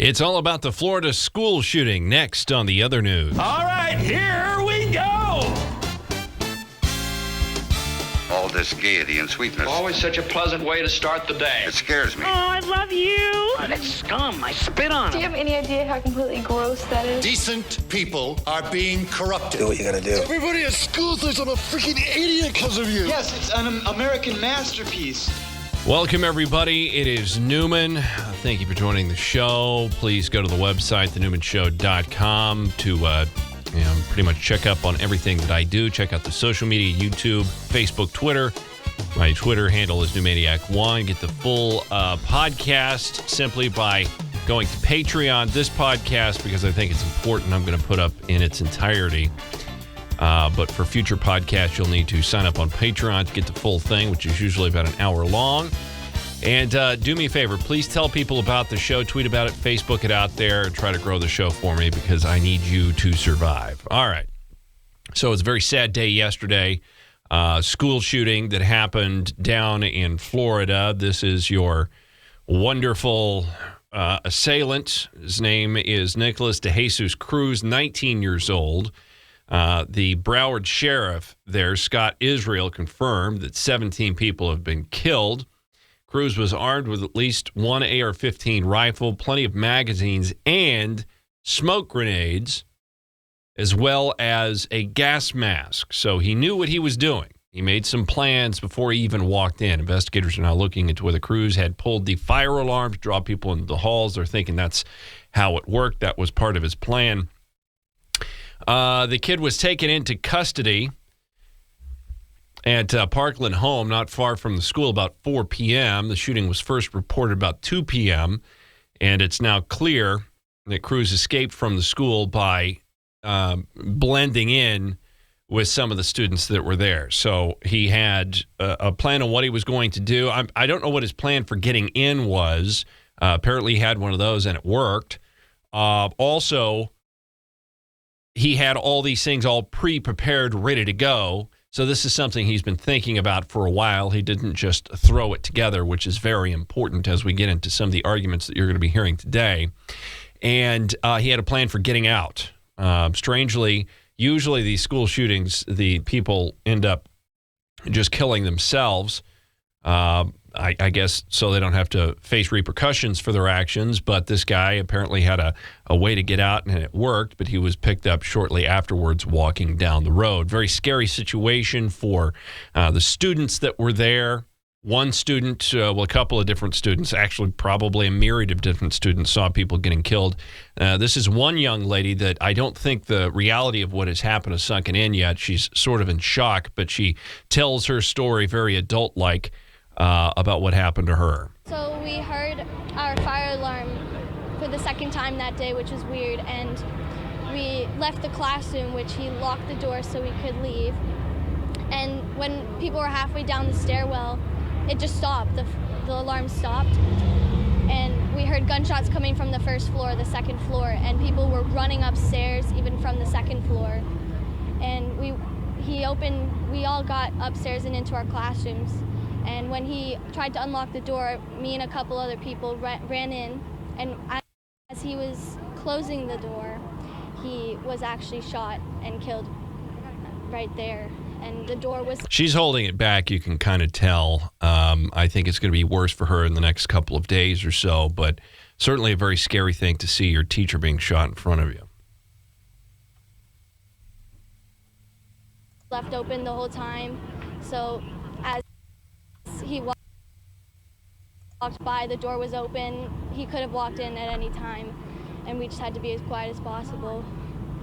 It's all about the Florida school shooting next on the other news. All right, here we go. All this gaiety and sweetness. Always such a pleasant way to start the day. It scares me. Oh, I love you. Oh, that's scum. I spit on Do you him. have any idea how completely gross that is? Decent people are being corrupted. Do what you gotta do. Everybody at school thinks I'm a freaking idiot because of you. Yes, it's an American masterpiece. Welcome, everybody. It is Newman. Thank you for joining the show. Please go to the website, thenewmanshow.com, to pretty much check up on everything that I do. Check out the social media, YouTube, Facebook, Twitter. My Twitter handle is NewManiac1. Get the full podcast simply by going to Patreon. This podcast, because I think it's important, I'm going to put up in its entirety. But for future podcasts, you'll need to sign up on Patreon to get the full thing, which is usually about an hour long. And do me a favor, please tell people about the show, tweet about it, Facebook it out there, and try to grow the show for me because I need you to survive. All right. So it's a very sad day yesterday. School shooting that happened down in Florida. This is your wonderful assailant. His name is Nicholas DeJesus Cruz, 19 years old. The Broward sheriff there, Scott Israel, confirmed that 17 people have been killed. Cruz was armed with at least one AR-15 rifle, plenty of magazines, and smoke grenades, as well as a gas mask. So he knew what he was doing. He made some plans before he even walked in. Investigators are now looking into whether Cruz had pulled the fire alarm to draw people into the halls. They're thinking that's how it worked. That was part of his plan. The kid was taken into custody at Parkland Home, not far from the school, about 4 p.m. The shooting was first reported about 2 p.m., and it's now clear that Cruz escaped from the school by blending in with some of the students that were there. So he had a plan on what he was going to do. I don't know what his plan for getting in was. Apparently he had one of those, and it worked. Also, he had all these things all pre-prepared, ready to go. So this is something he's been thinking about for a while. He didn't just throw it together, which is very important as we get into some of the arguments that you're going to be hearing today. And he had a plan for getting out. Strangely, usually these school shootings, the people end up just killing themselves. I guess so they don't have to face repercussions for their actions. But this guy apparently had a way to get out, and it worked. But he was picked up shortly afterwards walking down the road. Very scary situation for the students that were there. One student, a couple of different students, actually probably a myriad of different students saw people getting killed. This is one young lady that I don't think the reality of what has happened has sunken in yet. She's sort of in shock, but she tells her story very adult-like. About what happened to her. So we heard our fire alarm for the second time that day, which was weird, and we left the classroom, which he locked the door so we could leave. And when people were halfway down the stairwell, it just stopped. The alarm stopped, and we heard gunshots coming from the first floor, the second floor, and people were running upstairs even from the second floor. And we all got upstairs and into our classrooms. And when he tried to unlock the door, me and a couple other people ran in, and as he was closing the door, he was actually shot and killed right there. And the door was... She's holding it back, you can kind of tell. I think it's going to be worse for her in the next couple of days or so, but certainly a very scary thing to see your teacher being shot in front of you. Left open the whole time, so as he walked by, the door was open. He could have walked in at any time, and we just had to be as quiet as possible.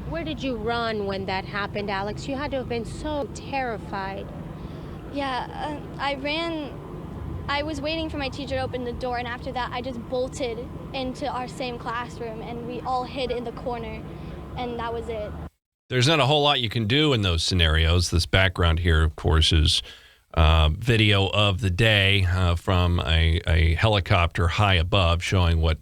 Where did you run when that happened, Alex? You had to have been so terrified. Yeah, I ran. I was waiting for my teacher to open the door, and after that, I just bolted into our same classroom, and we all hid in the corner, and that was it. There's not a whole lot you can do in those scenarios. This background here, of course, is video of the day from a helicopter high above showing what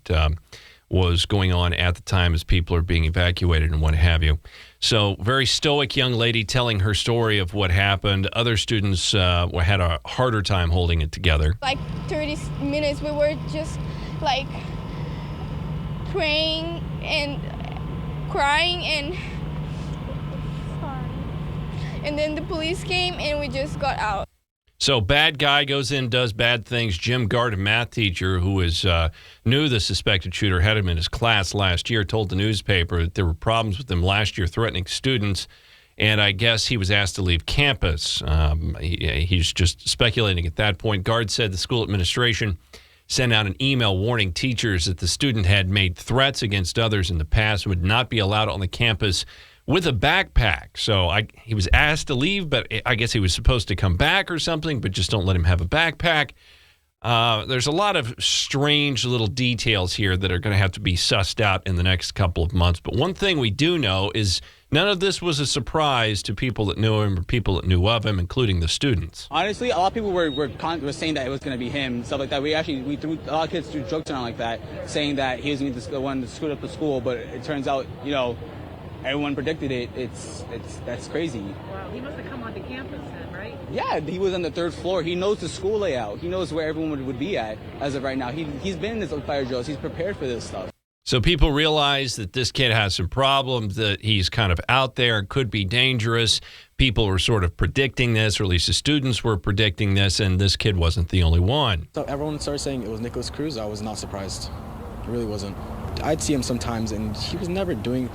was going on at the time as people are being evacuated and what have you. So very stoic young lady telling her story of what happened. Other students had a harder time holding it together. Like 30 minutes, we were just like praying and crying, and then the police came and we just got out. So bad guy goes in, does bad things. Jim Gard, a math teacher who knew the suspected shooter, had him in his class last year, told the newspaper that there were problems with him last year, threatening students, and I guess he was asked to leave campus. He's just speculating at that point. Gard said the school administration sent out an email warning teachers that the student had made threats against others in the past and would not be allowed on the campus with a backpack. So he was asked to leave, but I guess he was supposed to come back or something, but just don't let him have a backpack. There's a lot of strange little details here that are going to have to be sussed out in the next couple of months. But one thing we do know is none of this was a surprise to people that knew him or people that knew of him, including the students. Honestly, a lot of people were saying that it was going to be him, stuff like that. We threw a lot of kids threw jokes around like that, saying that he was going to be the one to screw up the school. But it turns out, everyone predicted it. That's crazy. Wow, he must have come onto campus then, right? Yeah, he was on the 3rd floor. He knows the school layout. He knows where everyone would be at as of right now. He's been in this fire drills. He's prepared for this stuff. So people realize that this kid has some problems, that he's kind of out there, could be dangerous. People were sort of predicting this, or at least the students were predicting this, and this kid wasn't the only one. So everyone started saying it was Nicholas Cruz. I was not surprised. I really wasn't. I'd see him sometimes, and he was never doing,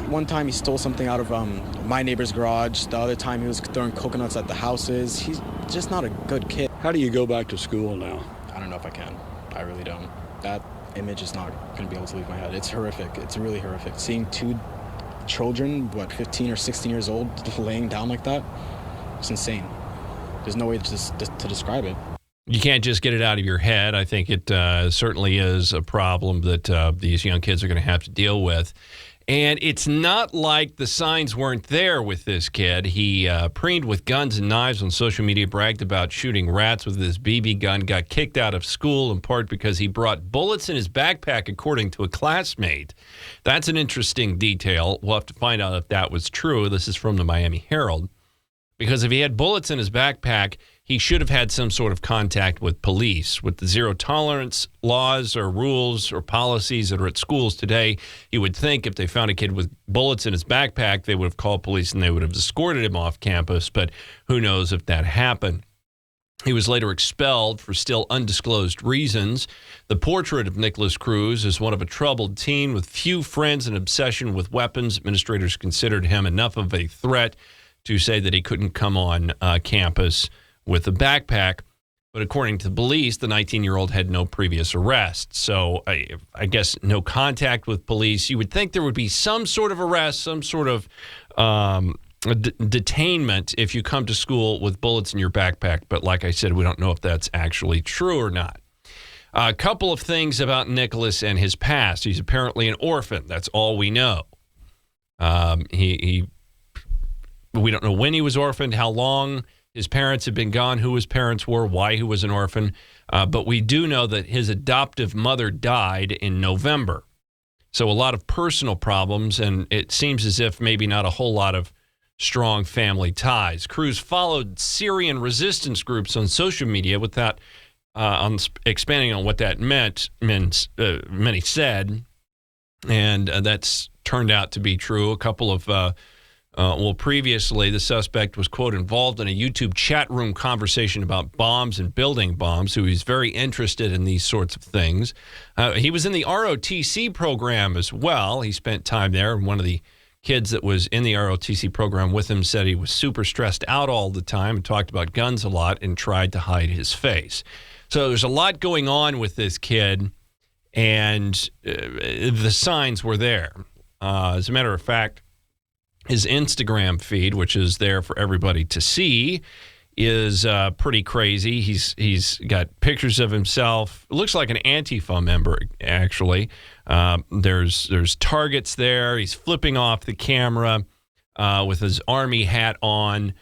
one time he stole something out of my neighbor's garage. The other time he was throwing coconuts at the houses. He's just not a good kid. How do you go back to school now? I don't know if I can. I really don't. That image is not going to be able to leave my head. It's horrific. It's really horrific. Seeing 2 children, 15 or 16 years old, laying down like that, it's insane. There's no way to describe it. You can't just get it out of your head. I think it certainly is a problem that these young kids are going to have to deal with. And it's not like the signs weren't there with this kid. He preened with guns and knives on social media, bragged about shooting rats with his BB gun, got kicked out of school in part because he brought bullets in his backpack, according to a classmate. That's an interesting detail. We'll have to find out if that was true. This is from the Miami Herald. Because if he had bullets in his backpack, he should have had some sort of contact with police. With the zero tolerance laws or rules or policies that are at schools today, you would think if they found a kid with bullets in his backpack, they would have called police and they would have escorted him off campus. But who knows if that happened. He was later expelled for still undisclosed reasons. The portrait of Nicholas Cruz is one of a troubled teen with few friends and obsession with weapons. Administrators considered him enough of a threat to say that he couldn't come on campus with a backpack. But according to the police, the 19-year-old had no previous arrests. So I guess no contact with police. You would think there would be some sort of arrest, some sort of detainment if you come to school with bullets in your backpack. But like I said, we don't know if that's actually true or not. A couple of things about Nicholas and his past. He's apparently an orphan. That's all we know. We don't know when he was orphaned, how long his parents had been gone, who his parents were, why he was an orphan. But we do know that his adoptive mother died in November. So a lot of personal problems, and it seems as if maybe not a whole lot of strong family ties. Cruz followed Syrian resistance groups on social media without expanding on what that meant. Many said, and that's turned out to be true. A couple of previously, the suspect was, quote, involved in a YouTube chat room conversation about bombs and building bombs, so he's very interested in these sorts of things. He was in the ROTC program as well. He spent time there, and one of the kids that was in the ROTC program with him said he was super stressed out all the time and talked about guns a lot and tried to hide his face. So there's a lot going on with this kid, and the signs were there. As a matter of fact, his Instagram feed, which is there for everybody to see, is pretty crazy. He's got pictures of himself. It looks like an Antifa member, actually. There's targets there. He's flipping off the camera with his army hat on.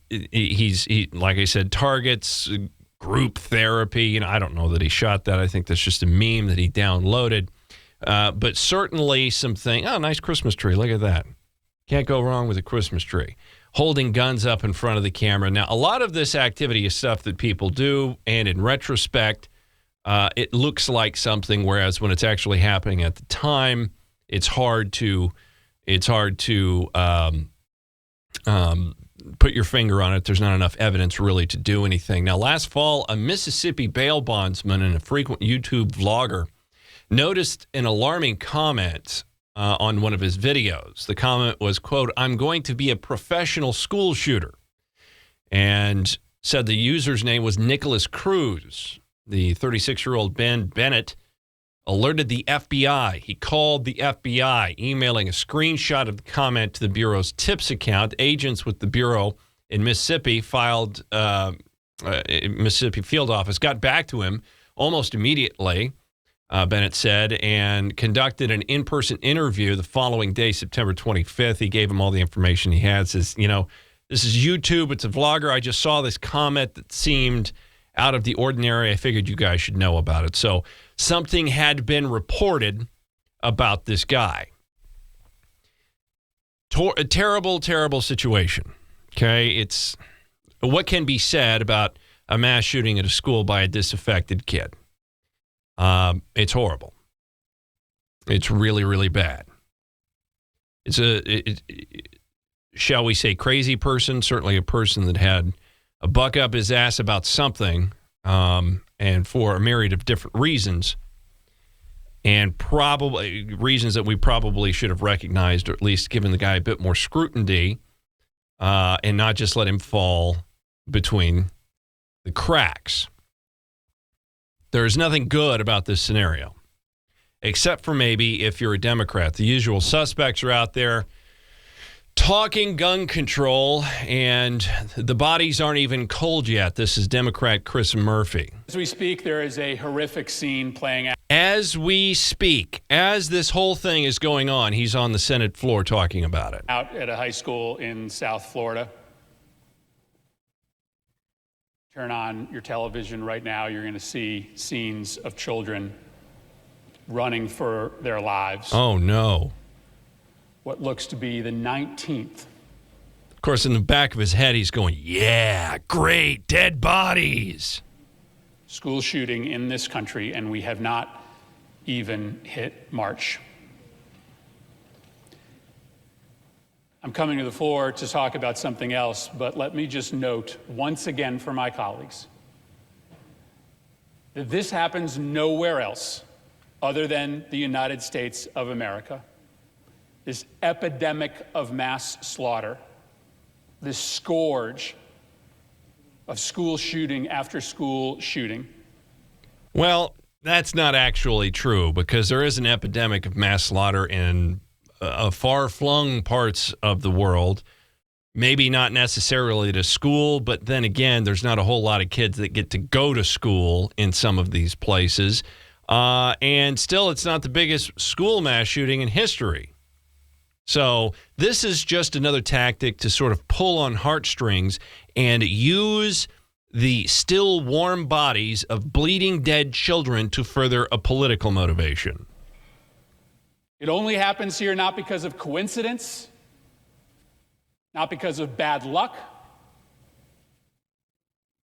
He's like I said, targets, group therapy. I don't know that he shot that. I think that's just a meme that he downloaded. But certainly something. Oh, nice Christmas tree. Look at that. Can't go wrong with a Christmas tree. Holding guns up in front of the camera. Now, a lot of this activity is stuff that people do, and in retrospect, it looks like something, whereas when it's actually happening at the time, it's hard to put your finger on it. There's not enough evidence really to do anything. Now, last fall, a Mississippi bail bondsman and a frequent YouTube vlogger noticed an alarming comment on one of his videos. The comment was, quote, "I'm going to be a professional school shooter," and said the user's name was Nicholas Cruz. The 36-year-old Ben Bennett alerted the FBI. He called the FBI, emailing a screenshot of the comment to the Bureau's tips account. Agents with the Bureau in Mississippi Mississippi field office got back to him almost immediately, Bennett said, and conducted an in-person interview the following day, September 25th. He gave him all the information he had. Says, this is YouTube. It's a vlogger. I just saw this comment that seemed out of the ordinary. I figured you guys should know about it. So something had been reported about this guy. A terrible, terrible situation. Okay, it's what can be said about a mass shooting at a school by a disaffected kid. It's horrible. It's really, really bad. It's shall we say, crazy person. Certainly a person that had a buck up his ass about something, and for a myriad of different reasons, and probably reasons that we probably should have recognized, or at least given the guy a bit more scrutiny, and not just let him fall between the cracks. There is nothing good about this scenario, except for maybe if you're a Democrat. The usual suspects are out there talking gun control, and the bodies aren't even cold yet. This is Democrat Chris Murphy. As we speak, there is a horrific scene playing out. As we speak, as this whole thing is going on, he's on the Senate floor talking about it. Out at a high school in South Florida. Turn on your television right now, you're going to see scenes of children running for their lives. Oh, no. What looks to be the 19th. Of course, in the back of his head, he's going, yeah, great, dead bodies. School shooting in this country, and we have not even hit March. I'm coming to the floor to talk about something else, but let me just note once again for my colleagues that this happens nowhere else other than the United States of America. This epidemic of mass slaughter, this scourge of school shooting after school shooting. Well, that's not actually true, because there is an epidemic of mass slaughter in far-flung parts of the world. Maybe not necessarily to school, but then again, there's not a whole lot of kids that get to go to school in some of these places. And still, it's not the biggest school mass shooting in history. So this is just another tactic to sort of pull on heartstrings and use the still warm bodies of bleeding dead children to further a political motivation. It only happens here not because of coincidence, not because of bad luck,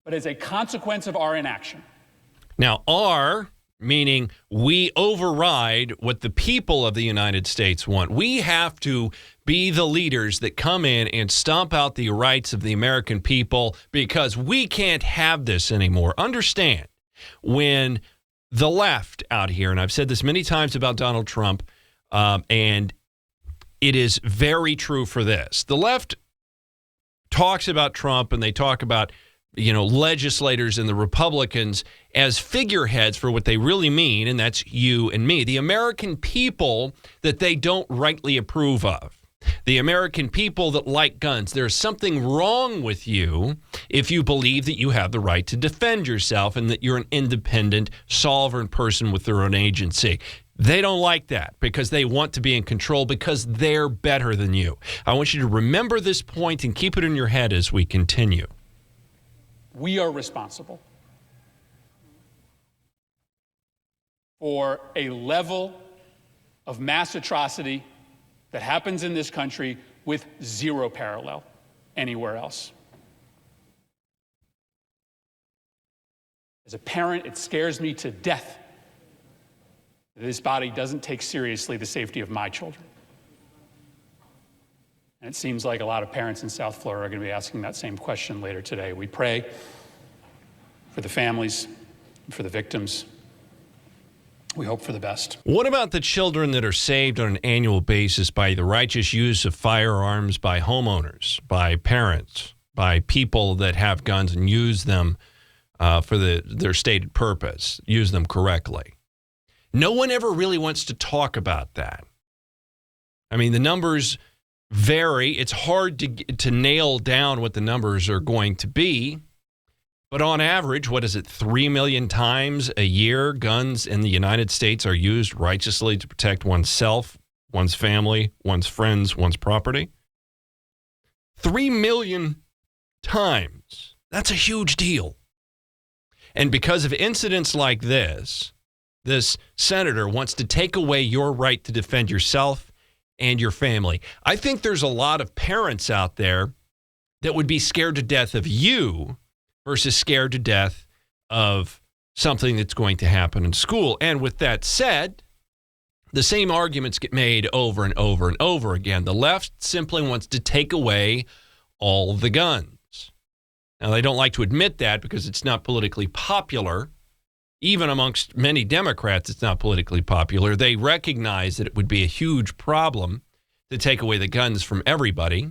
but as a consequence of our inaction. Now, our meaning we override what the people of the United States want. We have to be the leaders that come in and stomp out the rights of the American people, because we can't have this anymore. Understand, when the left out here, and I've said this many times about Donald Trump, and it is very true for this. The left talks about Trump, and they talk about legislators and the Republicans as figureheads for what they really mean, and that's you and me, the American people that they don't rightly approve of, the American people that like guns. There's something wrong with you if you believe that you have the right to defend yourself and that you're an independent, sovereign person with their own agency. They don't like that because they want to be in control, because they're better than you. I want you to remember this point and keep it in your head as we continue. We are responsible for a level of mass atrocity that happens in this country with zero parallel anywhere else. As a parent, it scares me to death that this body doesn't take seriously the safety of my children. And it seems like a lot of parents in South Florida are going to be asking that same question later today. We pray for the families, for the victims. We hope for the best. What about the children that are saved on an annual basis by the righteous use of firearms by homeowners, by parents, by people that have guns and use them for their stated purpose, use them correctly? No one ever really wants to talk about that. I mean, the numbers vary. It's hard to nail down what the numbers are going to be. But on average, what is it, 3 million times a year guns in the United States are used righteously to protect oneself, one's family, one's friends, one's property? 3 million times. That's a huge deal. And because of incidents like this senator wants to take away your right to defend yourself and your family. I think there's a lot of parents out there that would be scared to death of you versus scared to death of something that's going to happen in school. And with that said, the same arguments get made over and over and over again. The left simply wants to take away all the guns. Now, they don't like to admit that because it's not politically popular. Even amongst many Democrats, it's not politically popular. They recognize that it would be a huge problem to take away the guns from everybody.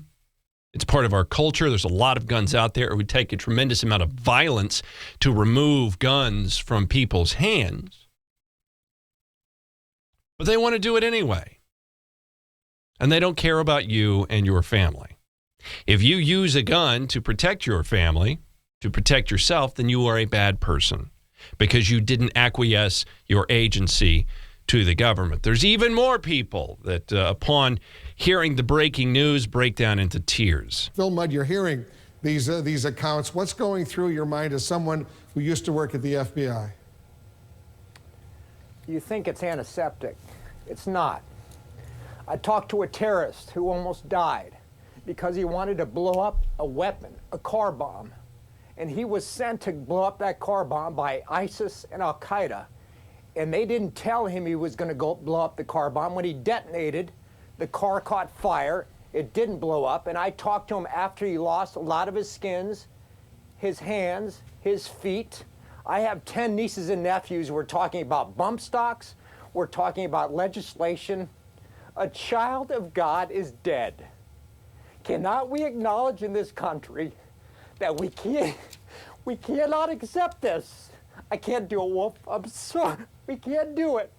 It's part of our culture. There's a lot of guns out there. It would take a tremendous amount of violence to remove guns from people's hands. But they want to do it anyway. And they don't care about you and your family. If you use a gun to protect your family, to protect yourself, then you are a bad person because you didn't acquiesce your agency to the government. There's even more people that upon hearing the breaking news break down into tears. Phil Mudd, you're hearing these accounts. What's going through your mind as someone who used to work at the FBI? You think it's antiseptic. It's not. I talked to a terrorist who almost died because he wanted to blow up a weapon, a car bomb. And he was sent to blow up that car bomb by ISIS and Al-Qaeda. And they didn't tell him he was going to go blow up the car bomb. When he detonated, the car caught fire. It didn't blow up. And I talked to him after he lost a lot of his skins, his hands, his feet. I have 10 nieces and nephews. We're talking about bump stocks. We're talking about legislation. A child of God is dead. Cannot we acknowledge in this country that we cannot accept this? I can't do it, Wolf. I'm sorry. We can't do it.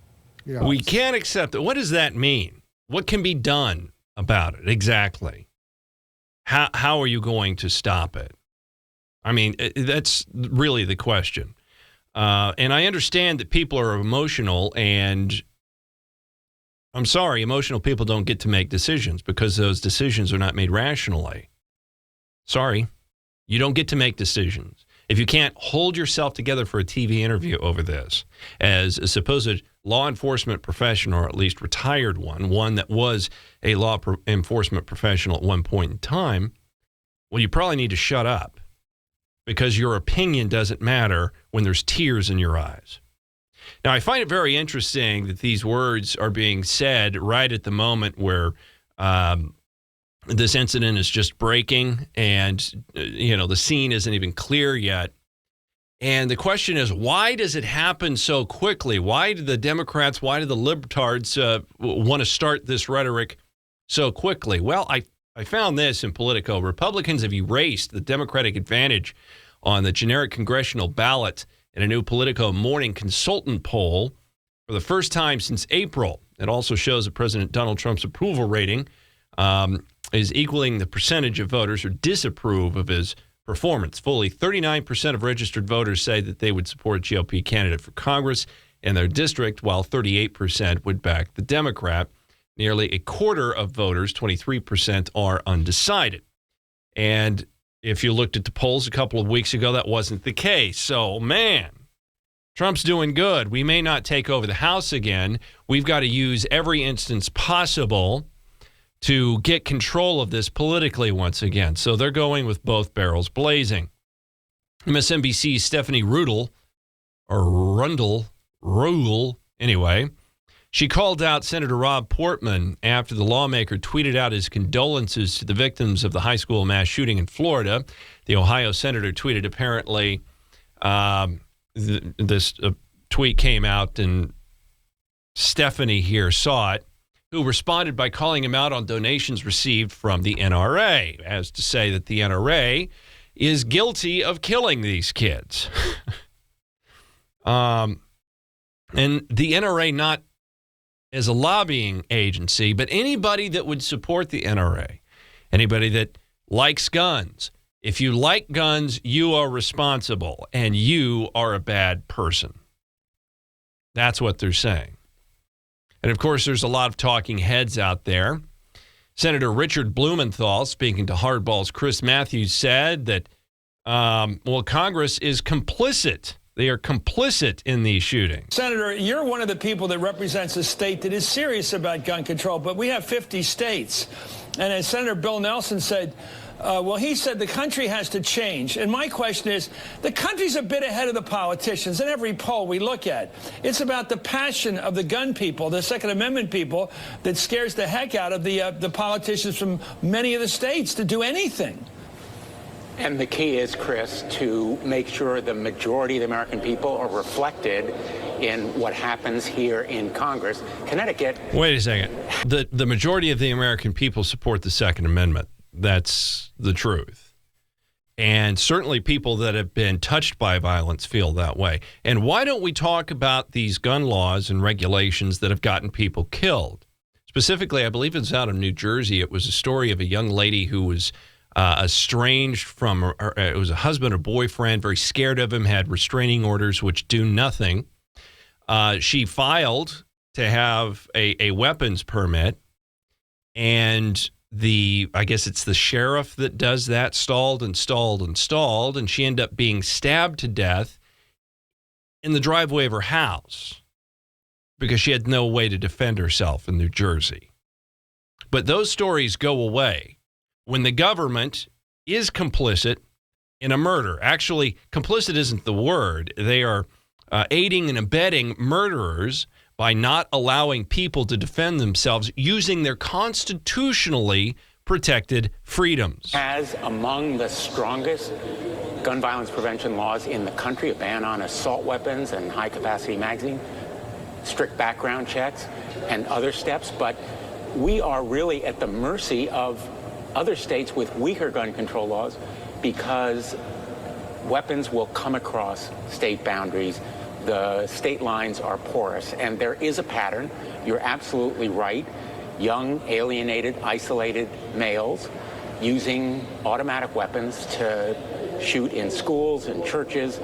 Yeah. We can't accept it. What does that mean? What can be done about it exactly? How are you going to stop it? I mean, that's really the question. And I understand that people are emotional, and I'm sorry, emotional people don't get to make decisions because those decisions are not made rationally. Sorry, you don't get to make decisions. If you can't hold yourself together for a TV interview over this, as a supposed law enforcement professional, or at least retired one that was a law enforcement professional at one point in time, well, you probably need to shut up because your opinion doesn't matter when there's tears in your eyes. Now, I find it very interesting that these words are being said right at the moment where this incident is just breaking and, the scene isn't even clear yet. And the question is, why does it happen so quickly? Why do the Democrats, why do the libertards want to start this rhetoric so quickly? Well, I found this in Politico. Republicans have erased the Democratic advantage on the generic congressional ballot in a new Politico morning consultant poll for the first time since April. It also shows that President Donald Trump's approval rating is equaling the percentage of voters who disapprove of his performance. Fully 39% of registered voters say that they would support a GOP candidate for Congress in their district, while 38% would back the Democrat. Nearly a quarter of voters, 23%, are undecided. And if you looked at the polls a couple of weeks ago, that wasn't the case. So, man, Trump's doing good. We may not take over the House again. We've got to use every instance possible to get control of this politically once again. So they're going with both barrels blazing. MSNBC's Stephanie Rudel Rule, anyway. She called out Senator Rob Portman after the lawmaker tweeted out his condolences to the victims of the high school mass shooting in Florida. The Ohio senator tweeted, apparently, this tweet came out and Stephanie here saw it, who responded by calling him out on donations received from the NRA, as to say that the NRA is guilty of killing these kids. And the NRA, not as a lobbying agency, but anybody that would support the NRA, anybody that likes guns. If you like guns, you are responsible and you are a bad person. That's what they're saying. And of course, there's a lot of talking heads out there. Senator Richard Blumenthal, speaking to Hardball's Chris Matthews, said that, Congress is complicit. They are complicit in these shootings. Senator, you're one of the people that represents a state that is serious about gun control, but we have 50 states. And as Senator Bill Nelson said, he said the country has to change. And my question is, the country's a bit ahead of the politicians in every poll we look at. It's about the passion of the gun people, the Second Amendment people, that scares the heck out of the politicians from many of the states to do anything. And the key is, Chris, to make sure the majority of the American people are reflected in what happens here in Congress. Connecticut. Wait a second. The majority of the American people support the Second Amendment. That's the truth. And certainly people that have been touched by violence feel that way. And why don't we talk about these gun laws and regulations that have gotten people killed? Specifically, I believe it's out of New Jersey. It was a story of a young lady who was estranged from her. It was a husband or boyfriend, very scared of him, had restraining orders which do nothing. She filed to have a weapons permit, and I guess it's the sheriff that does that, stalled, and she ended up being stabbed to death in the driveway of her house because she had no way to defend herself in New Jersey. But those stories go away when the government is complicit in a murder. Actually, complicit isn't the word. They are aiding and abetting murderers by not allowing people to defend themselves using their constitutionally protected freedoms. Has among the strongest gun violence prevention laws in the country, a ban on assault weapons and high-capacity magazine, strict background checks, and other steps. But we are really at the mercy of other states with weaker gun control laws because weapons will come across state boundaries. The state lines are porous, and there is a pattern. You're absolutely right. Young, alienated, isolated males using automatic weapons to shoot in schools and churches.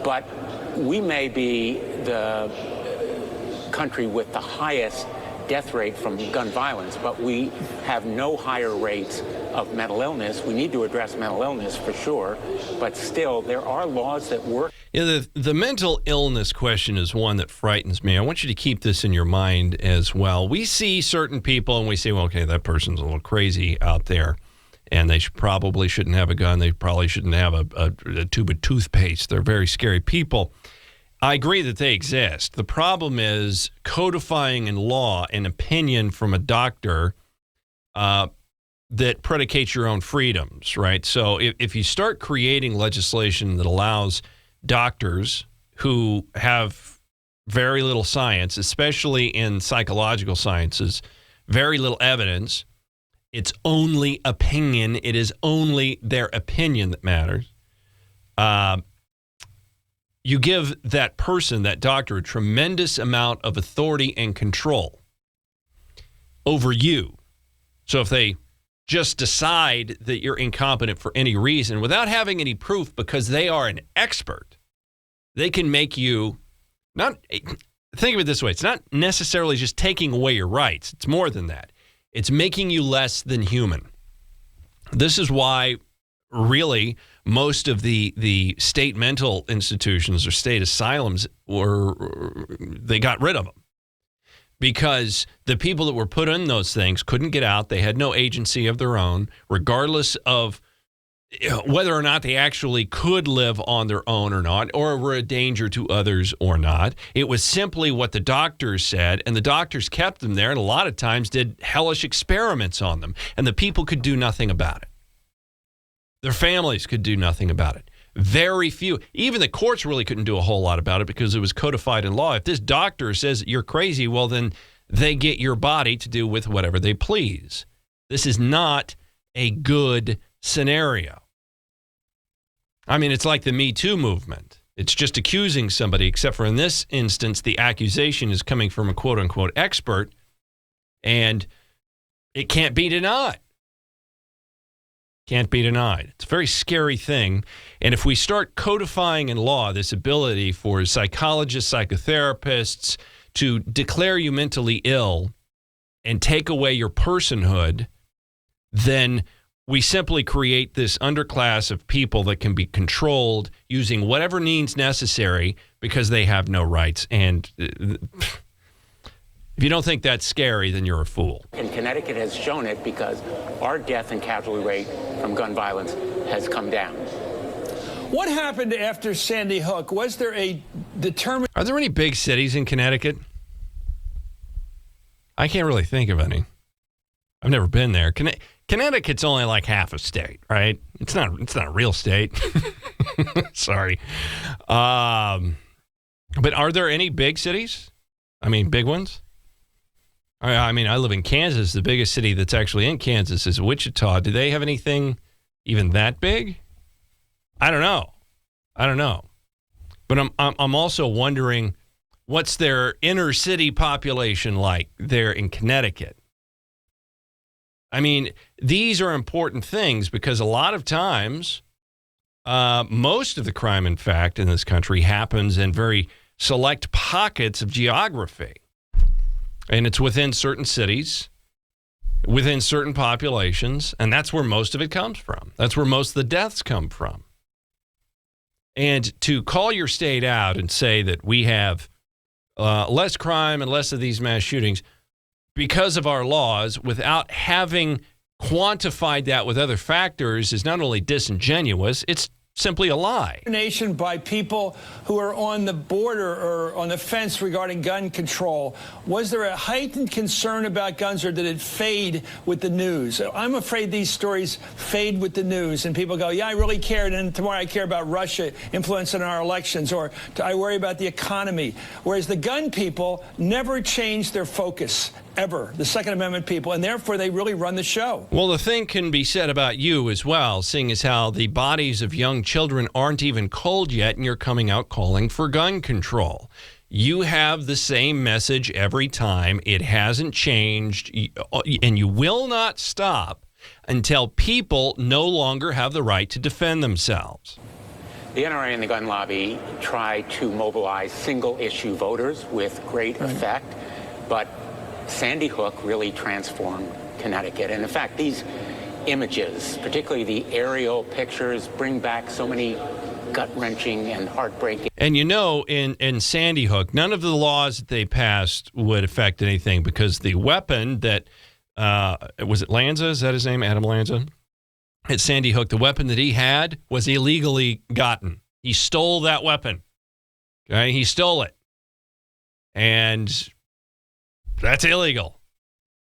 But we may be the country with the highest death rate from gun violence, but we have no higher rates of mental illness. We need to address mental illness for sure, but still there are laws that work. Yeah, the mental illness question is one that frightens me. I want you to keep this in your mind as well. We see certain people and we say, well, okay, that person's a little crazy out there and they probably shouldn't have a gun. They probably shouldn't have a tube of toothpaste. They're very scary people. I agree that they exist. The problem is codifying in law an opinion from a doctor that predicates your own freedoms, right? So if you start creating legislation that allows doctors who have very little science, especially in psychological sciences, very little evidence, it's only opinion, it is only their opinion that matters, you give that person, that doctor, a tremendous amount of authority and control over you. So if they just decide that you're incompetent for any reason without having any proof because they are an expert, they can make you not, think of it this way, it's not necessarily just taking away your rights. It's more than that. It's making you less than human. This is why really most of the state mental institutions or state asylums they got rid of them because the people that were put in those things couldn't get out. They had no agency of their own, regardless of whether or not they actually could live on their own or not, or were a danger to others or not. It was simply what the doctors said, and the doctors kept them there and a lot of times did hellish experiments on them, and the people could do nothing about it. Their families could do nothing about it. Very few. Even the courts really couldn't do a whole lot about it because it was codified in law. If this doctor says you're crazy, well, then they get your body to do with whatever they please. This is not a good scenario. I mean, it's like the Me Too movement. It's just accusing somebody, except for in this instance, the accusation is coming from a quote-unquote expert, and it can't be denied. Can't be denied. It's a very scary thing. And if we start codifying in law this ability for psychologists, psychotherapists to declare you mentally ill and take away your personhood, then we simply create this underclass of people that can be controlled using whatever means necessary because they have no rights. And if you don't think that's scary, then you're a fool. And Connecticut has shown it because our death and casualty rate from gun violence has come down. What happened after Sandy Hook? Was there a determined... Are there any big cities in Connecticut? I can't really think of any. I've never been there. Connecticut's only like half a state, right? It's not a real state. Sorry. But are there any big cities? I mean, big ones? I mean, I live in Kansas. The biggest city that's actually in Kansas is Wichita. Do they have anything even that big? I don't know. But I'm also wondering, what's their inner city population like there in Connecticut? I mean, these are important things because a lot of times, most of the crime, in fact, in this country happens in very select pockets of geography. And it's within certain cities, within certain populations, and that's where most of it comes from. That's where most of the deaths come from. And to call your state out and say that we have less crime and less of these mass shootings because of our laws without having quantified that with other factors is not only disingenuous, it's simply a lie. Nation by people who are on the border or on the fence regarding gun control. Was there a heightened concern about guns, or did it fade with the news? I'm afraid these stories fade with the news, and people go, yeah, I really care, and then tomorrow I care about Russia influencing our elections, or I worry about the economy. Whereas the gun people never change their focus, ever, the Second Amendment people, and therefore they really run the show. Well, the thing can be said about you as well, seeing as how the bodies of young children aren't even cold yet, and you're coming out calling for gun control. You have the same message every time. It hasn't changed, and you will not stop until people no longer have the right to defend themselves. The NRA and the gun lobby try to mobilize single-issue voters with great effect, but Sandy Hook really transformed Connecticut. And in fact, these images, particularly the aerial pictures, bring back so many gut-wrenching and heartbreaking. And you know, in Sandy Hook, none of the laws that they passed would affect anything because the weapon that, was it Lanza? Is that his name? Adam Lanza? At Sandy Hook, the weapon that he had was illegally gotten. He stole that weapon. Okay? He stole it. And that's illegal.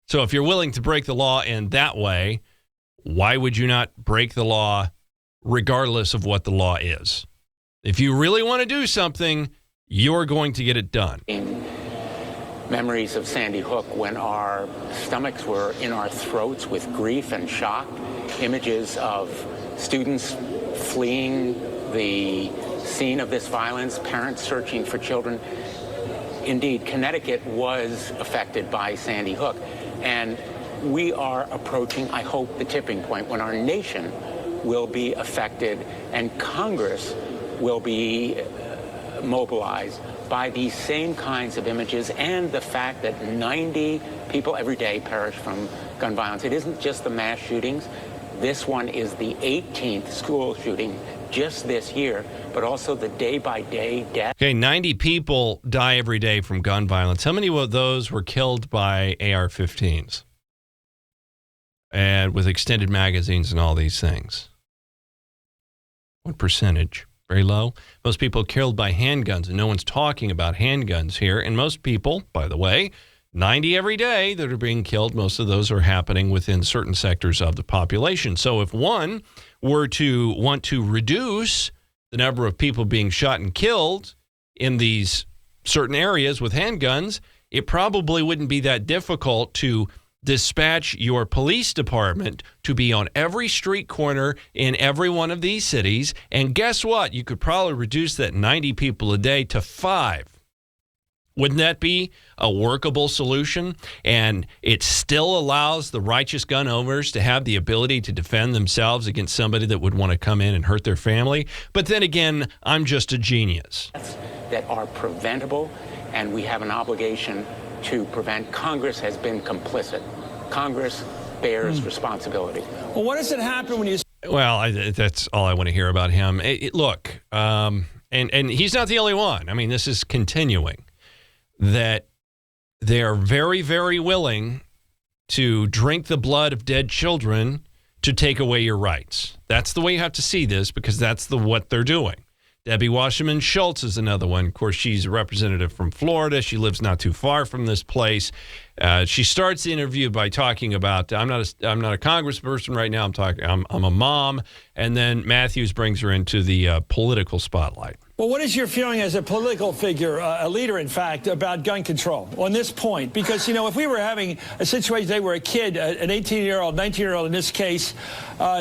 So if you're willing to break the law in that way, why would you not break the law regardless of what the law is? If you really want to do something, you're going to get it done. Memories of Sandy Hook when our stomachs were in our throats with grief and shock. Images of students fleeing the scene of this violence, parents searching for children. Indeed, Connecticut was affected by Sandy Hook. And we are approaching, I hope, the tipping point when our nation will be affected and Congress will be mobilized by these same kinds of images and the fact that 90 people every day perish from gun violence. It isn't just the mass shootings. This one is the 18th school shooting just this year, but also the day-by-day death. Okay, 90 people die every day from gun violence. How many of those were killed by AR-15s? And with extended magazines and all these things. What percentage? Very low. Most people killed by handguns, and no one's talking about handguns here. And most people, by the way, 90 every day that are being killed, most of those are happening within certain sectors of the population. So if one were to want to reduce the number of people being shot and killed in these certain areas with handguns, it probably wouldn't be that difficult to dispatch your police department to be on every street corner in every one of these cities. And guess what? You could probably reduce that 90 people a day to 5. Wouldn't that be a workable solution? And it still allows the righteous gun owners to have the ability to defend themselves against somebody that would want to come in and hurt their family. But then again, I'm just a genius. That are preventable, and we have an obligation to prevent. Congress has been complicit. Congress bears responsibility. Well, what does it happen when you... Well, that's all I want to hear about him. Look, and he's not the only one. I mean, this is continuing. That they're very, very willing to drink the blood of dead children to take away your rights. That's the way you have to see this, because that's what they're doing. Debbie Wasserman Schultz is another one. Of course, she's a representative from Florida. She lives not too far from this place. She starts the interview by talking about, I'm not a congressperson right now. I'm a mom. And then Matthews brings her into the political spotlight. Well, what is your feeling as a political figure, a leader, in fact, about gun control on this point? Because, you know, if we were having a situation today where a kid, an 18-year-old, 19-year-old in this case,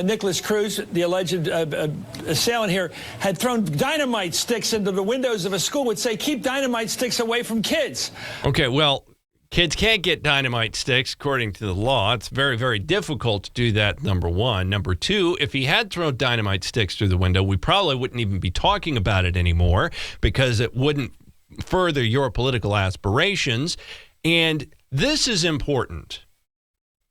Nicholas Cruz, the alleged assailant here, had thrown dynamite sticks into the windows of a school, would say, keep dynamite sticks away from kids. Okay, well, kids can't get dynamite sticks, according to the law. It's very, very difficult to do that, number one. Number two, if he had thrown dynamite sticks through the window, we probably wouldn't even be talking about it anymore, because it wouldn't further your political aspirations. And this is important.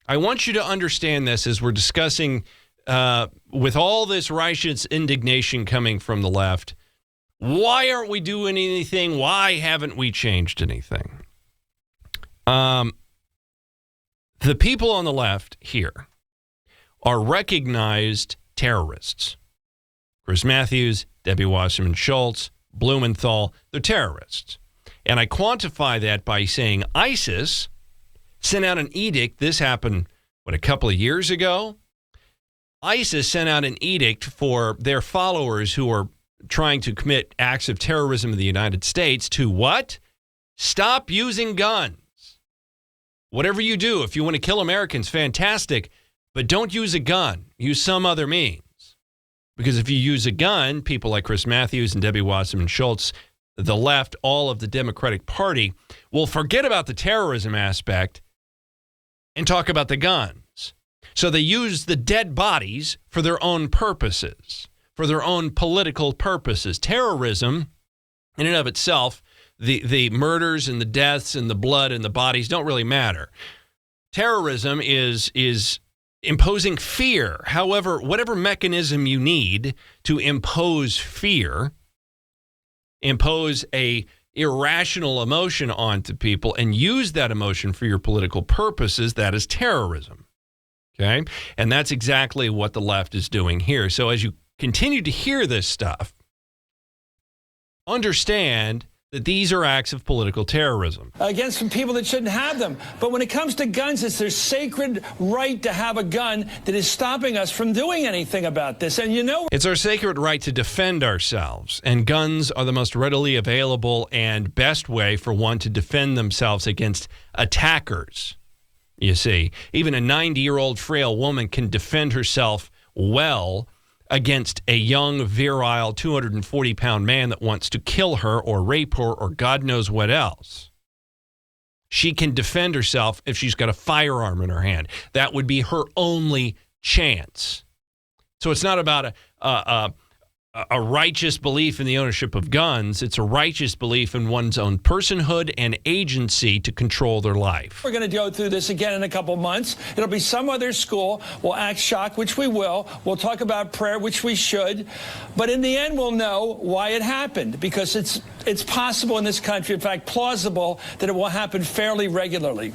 I want you to understand this as we're discussing, with all this righteous indignation coming from the left, why aren't we doing anything? Why haven't we changed anything? The people on the left here are recognized terrorists. Chris Matthews, Debbie Wasserman Schultz, Blumenthal, they're terrorists. And I quantify that by saying ISIS sent out an edict. This happened, a couple of years ago? ISIS sent out an edict for their followers who are trying to commit acts of terrorism in the United States to what? Stop using guns. Whatever you do, if you want to kill Americans, fantastic, but don't use a gun. Use some other means. Because if you use a gun, people like Chris Matthews and Debbie Wasserman Schultz, the left, all of the Democratic Party, will forget about the terrorism aspect and talk about the guns. So they use the dead bodies for their own purposes, for their own political purposes. Terrorism, in and of itself, the murders and the deaths and the blood and the bodies don't really matter. Terrorism is imposing fear. However, whatever mechanism you need to impose fear, impose a irrational emotion onto people and use that emotion for your political purposes, that is terrorism. Okay? And that's exactly what the left is doing here. So as you continue to hear this stuff, understand that these are acts of political terrorism. Against some people that shouldn't have them. But when it comes to guns, it's their sacred right to have a gun that is stopping us from doing anything about this. And you know, it's our sacred right to defend ourselves. And guns are the most readily available and best way for one to defend themselves against attackers. You see, even a 90-year-old frail woman can defend herself well against a young, virile, 240-pound man that wants to kill her or rape her or God knows what else. She can defend herself if she's got a firearm in her hand. That would be her only chance. So it's not about a righteous belief in the ownership of guns. It's a righteous belief in one's own personhood and agency to control their life. We're going to go through this again in a couple months. It'll be some other school. We'll act shocked, which we will. We'll talk about prayer, which we should. But in the end, we'll know why it happened, because it's possible in this country, in fact, plausible, that it will happen fairly regularly.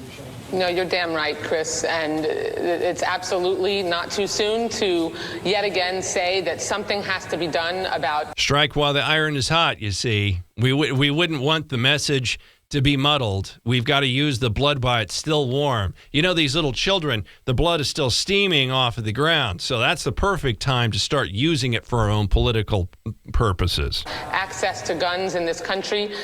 No, you're damn right, Chris. And it's absolutely not too soon to yet again say that something has to be done about. Strike while the iron is hot, you see. We wouldn't want the message to be muddled. We've got to use the blood while it's still warm. You know, these little children, the blood is still steaming off of the ground. So that's the perfect time to start using it for our own political purposes. Access to guns in this country.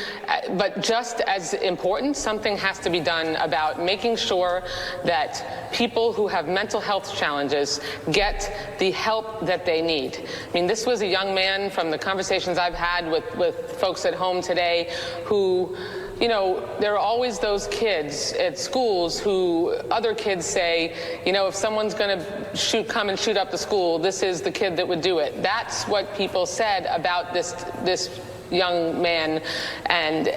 But just as important, something has to be done about making sure that people who have mental health challenges get the help that they need. I mean, this was a young man, from the conversations I've had with folks at home today, who, you know, there are always those kids at schools who other kids say, you know, if someone's going to come and shoot up the school, this is the kid that would do it. That's what people said about this young man. And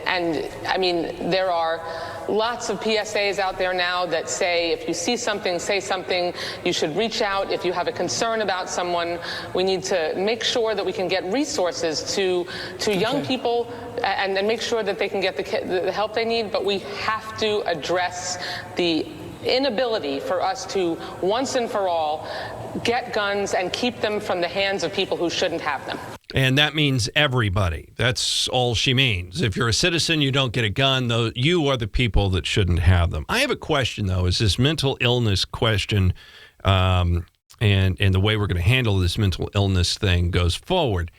I mean, there are lots of PSAs out there now that say, if you see something, say something. You should reach out. If you have a concern about someone, we need to make sure that we can get resources to young people and then make sure that they can get the help they need. But we have to address the inability for us to, once and for all, get guns and keep them from the hands of people who shouldn't have them. And that means everybody. That's all she means. If you're a citizen, you don't get a gun, though. You are the people that shouldn't have them. I have a question, though. Is this mental illness question and the way we're going to handle this mental illness thing goes forward.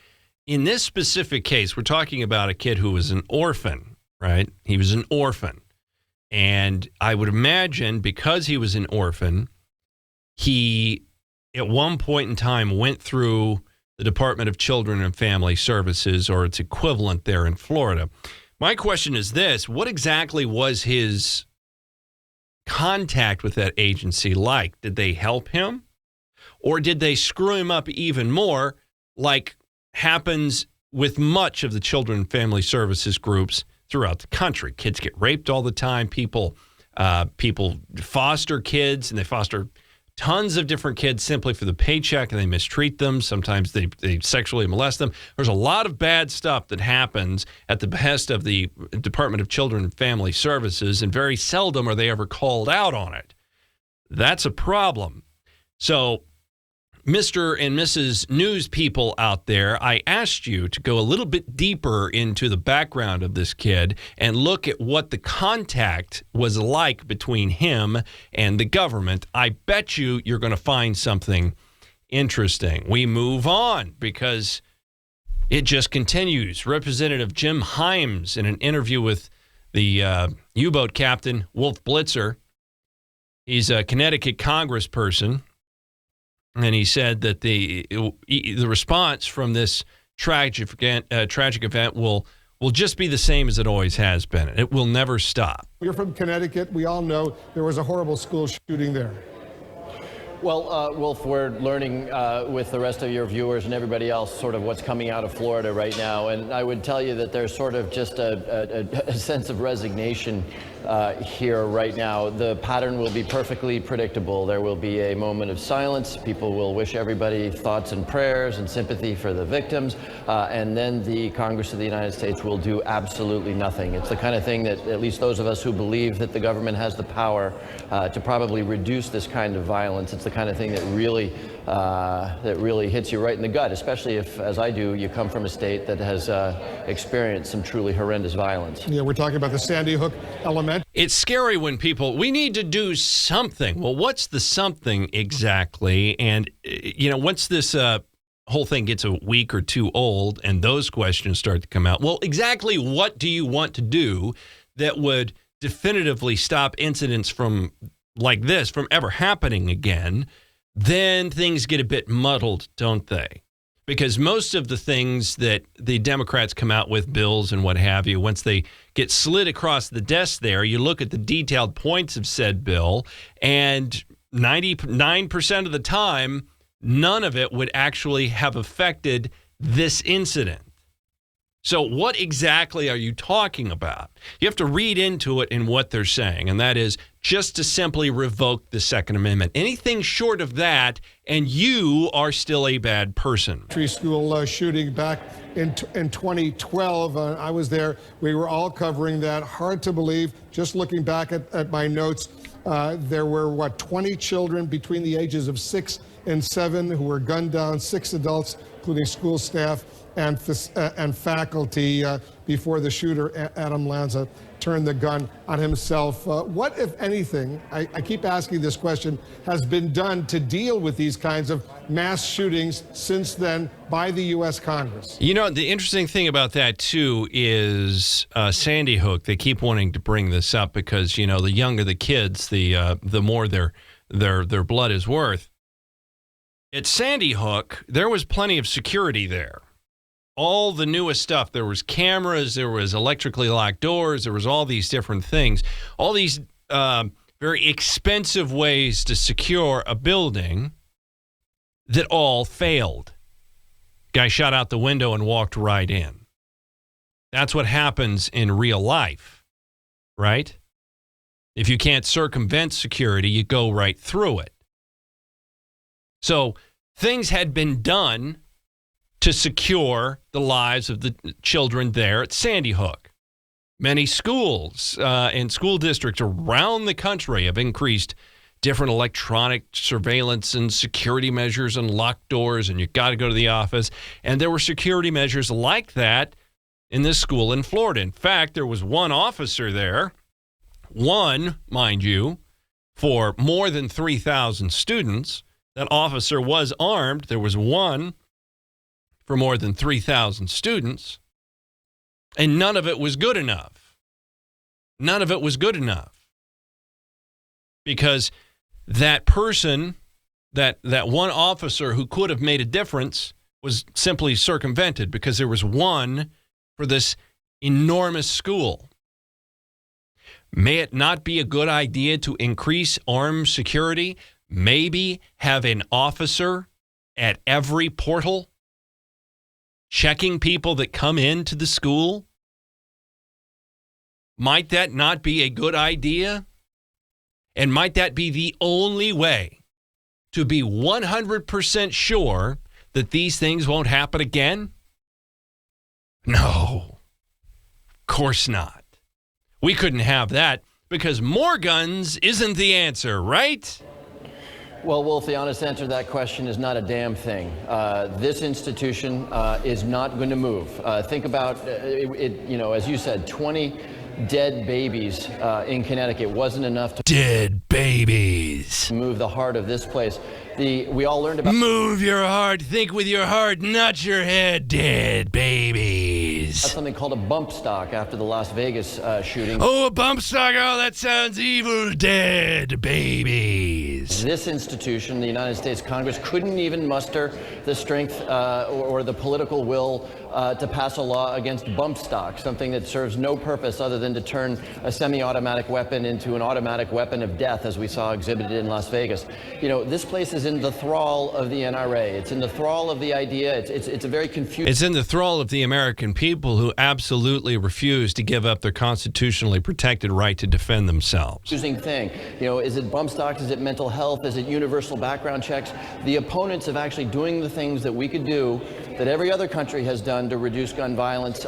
In this specific case, we're talking about a kid who was an orphan, right? He was an orphan. And I would imagine because he was an orphan, he at one point in time went through the Department of Children and Family Services, or its equivalent there in Florida. My question is this: what exactly was his contact with that agency like? Did they help him? Or did they screw him up even more, like happens with much of the Children and Family Services groups throughout the country? Kids get raped all the time. People foster kids, and they foster tons of different kids simply for the paycheck, and they mistreat them. Sometimes they sexually molest them. There's a lot of bad stuff that happens at the behest of the Department of Children and Family Services, and very seldom are they ever called out on it. That's a problem. So, Mr. and Mrs. News people out there, I asked you to go a little bit deeper into the background of this kid and look at what the contact was like between him and the government. I bet you're going to find something interesting. We move on because it just continues. Representative Jim Himes, in an interview with the U-boat captain, Wolf Blitzer, he's a Connecticut congressperson, and he said that the response from this tragic event will just be the same as it always has been. It will never stop. You're from Connecticut. We all know there was a horrible school shooting there. Well, Wolf, we're learning with the rest of your viewers and everybody else sort of what's coming out of Florida right now. And I would tell you that there's sort of just a sense of resignation here right now. The pattern will be perfectly predictable. There will be a moment of silence. People will wish everybody thoughts and prayers and sympathy for the victims. And then the Congress of the United States will do absolutely nothing. It's the kind of thing that at least those of us who believe that the government has the power to probably reduce this kind of violence, it's the kind of thing that really hits you right in the gut, especially if, as I do, you come from a state that has experienced some truly horrendous violence. Yeah, we're talking about the Sandy Hook element. It's scary when we need to do something. Well, what's the something exactly? And, once this whole thing gets a week or two old and those questions start to come out, well, exactly what do you want to do that would definitively stop incidents from like this from ever happening again? Then things get a bit muddled, don't they? Because most of the things that the Democrats come out with, bills and what have you, once they get slid across the desk there, you look at the detailed points of said bill, and 99% of the time, none of it would actually have affected this incident. So what exactly are you talking about? You have to read into it in what they're saying, and that is just to simply revoke the Second Amendment. Anything short of that, and you are still a bad person. School shooting back in 2012. I was there. We were all covering that. Hard to believe. Just looking back at my notes, there were, 20 children between the ages of 6 and 7 who were gunned down, 6 adults, including school staff and faculty, before the shooter, Adam Lanza, turned the gun on himself. What, if anything, I keep asking this question, has been done to deal with these kinds of mass shootings since then by the U.S. Congress? You know, the interesting thing about that, too, is Sandy Hook. They keep wanting to bring this up because, the younger the kids, the more their blood is worth. At Sandy Hook, there was plenty of security there. All the newest stuff. There was cameras, there was electrically locked doors, there was all these different things. All these very expensive ways to secure a building that all failed. Guy shot out the window and walked right in. That's what happens in real life, right? If you can't circumvent security, you go right through it. So things had been done to secure the lives of the children there at Sandy Hook. Many schools and school districts around the country have increased different electronic surveillance and security measures and locked doors, and you got to go to the office. And there were security measures like that in this school in Florida. In fact, there was one officer there, one, mind you, for more than 3,000 students. That officer was armed. There was one for more than 3,000 students, and none of it was good enough. None of it was good enough. Because that person, that one officer who could have made a difference was simply circumvented because there was one for this enormous school. May it not be a good idea to increase armed security? Maybe have an officer at every portal checking people that come into the school? Might that not be a good idea? And might that be the only way to be 100% sure that these things won't happen again? No, of course not. We couldn't have that because more guns isn't the answer, right? Well, Wolf, the honest answer to that question is not a damn thing. This institution is not going to move. Think about it, as you said, 20 dead babies in Connecticut wasn't enough to dead babies move the heart of this place. We all learned about move your heart, think with your heart, not your head. Dead babies. That's something called a bump stock after the Las Vegas shooting. Oh, a bump stock. Oh, that sounds evil. Dead babies. This institution, the United States Congress, couldn't even muster the strength or the political will to pass a law against bump stock, something that serves no purpose other than to turn a semi-automatic weapon into an automatic weapon of death, as we saw exhibited in Las Vegas. This place is in the thrall of the NRA. It's in the thrall of the idea. It's a very confusing. It's in the thrall of the American people who absolutely refuse to give up their constitutionally protected right to defend themselves. Thing. Is it bump stocks? Is it mental health? Is it universal background checks? The opponents of actually doing the things that we could do, that every other country has done to reduce gun violence,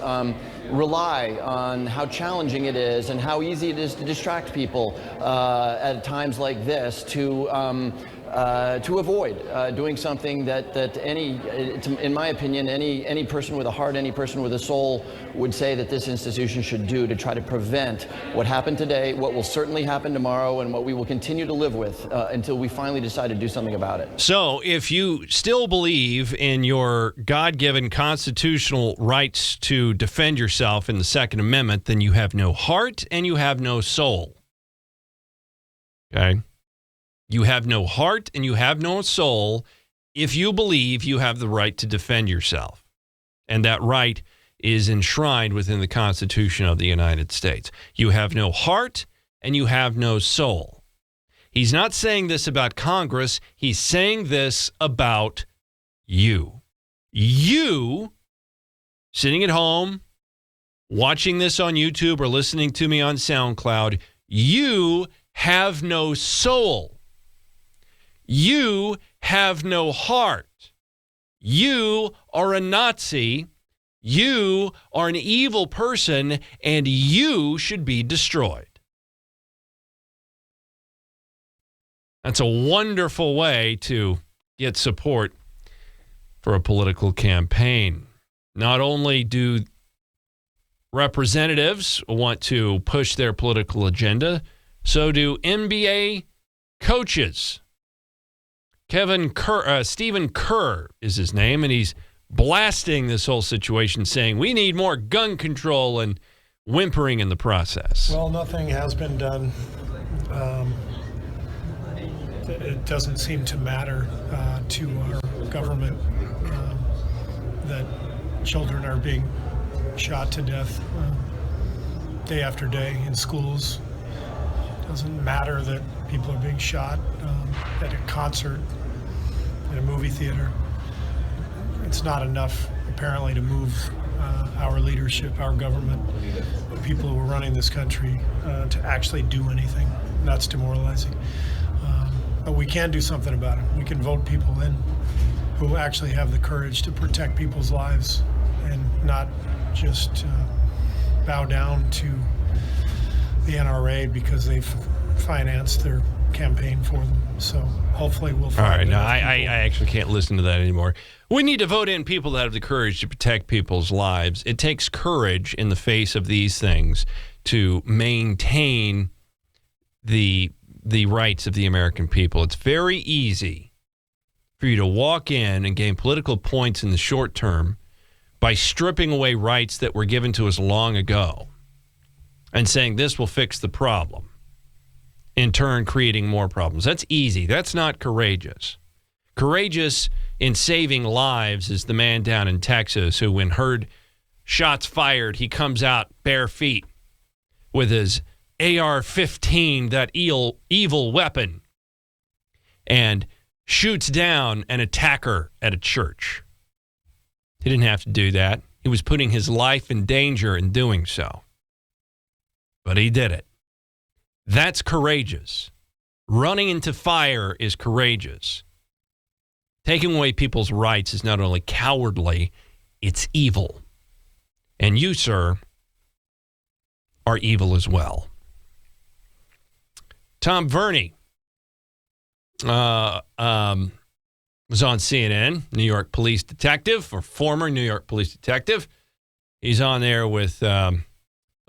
rely on how challenging it is and how easy it is to distract people at times like this to avoid doing something that in my opinion, any person with a heart, any person with a soul would say that this institution should do to try to prevent what happened today, what will certainly happen tomorrow, and what we will continue to live with until we finally decide to do something about it. So if you still believe in your God-given constitutional rights to defend yourself in the Second Amendment, then you have no heart and you have no soul. Okay? You have no heart and you have no soul if you believe you have the right to defend yourself. And that right is enshrined within the Constitution of the United States. You have no heart and you have no soul. He's not saying this about Congress. He's saying this about you. You sitting at home, watching this on YouTube or listening to me on SoundCloud, you have no soul. You have no heart. You are a Nazi. You are an evil person, and you should be destroyed. That's a wonderful way to get support for a political campaign. Not only do representatives want to push their political agenda, so do NBA coaches. Stephen Kerr is his name, and he's blasting this whole situation, saying we need more gun control and whimpering in the process. Well, nothing has been done. It doesn't seem to matter to our government that children are being shot to death day after day in schools. It doesn't matter that people are being shot at a concert, at a movie theater. It's not enough, apparently, to move our leadership, our government, the people who are running this country to actually do anything. That's demoralizing. But we can do something about it. We can vote people in who actually have the courage to protect people's lives and not just bow down to the NRA because they've financed their campaign for them. So hopefully we'll find. All right, now I actually can't listen to that anymore. We need to vote in people that have the courage to protect people's lives. It takes courage in the face of these things to maintain the rights of the American people. It's very easy for you to walk in and gain political points in the short term by stripping away rights that were given to us long ago and saying this will fix the problem, in turn creating more problems. That's easy. That's not courageous. Courageous in saving lives is the man down in Texas who, when heard shots fired, he comes out bare feet with his AR-15, that evil weapon, and shoots down an attacker at a church. He didn't have to do that. He was putting his life in danger in doing so. But he did it. That's courageous. Running into fire is courageous. Taking away people's rights is not only cowardly, it's evil. And you, sir, are evil as well. Tom Verney was on CNN, New York police detective, or former New York police detective. He's on there with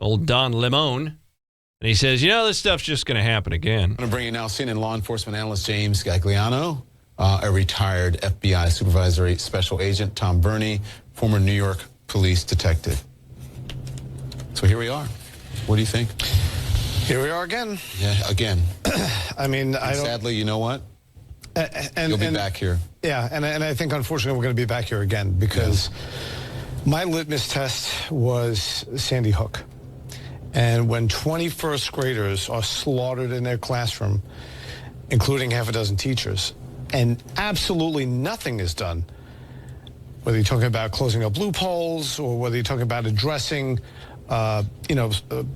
old Don Lemon, and he says, this stuff's just going to happen again. I'm going to bring you now CNN law enforcement analyst James Gagliano, a retired FBI supervisory special agent, Tom Verney, former New York police detective. So here we are. What do you think? Here we are again. Yeah, again. I mean, sadly, you know what? You'll be back here. Yeah, and I think, unfortunately, we're going to be back here again because my litmus test was Sandy Hook. And when 21st graders are slaughtered in their classroom, including half a dozen teachers, and absolutely nothing is done, whether you're talking about closing up loopholes or whether you're talking about addressing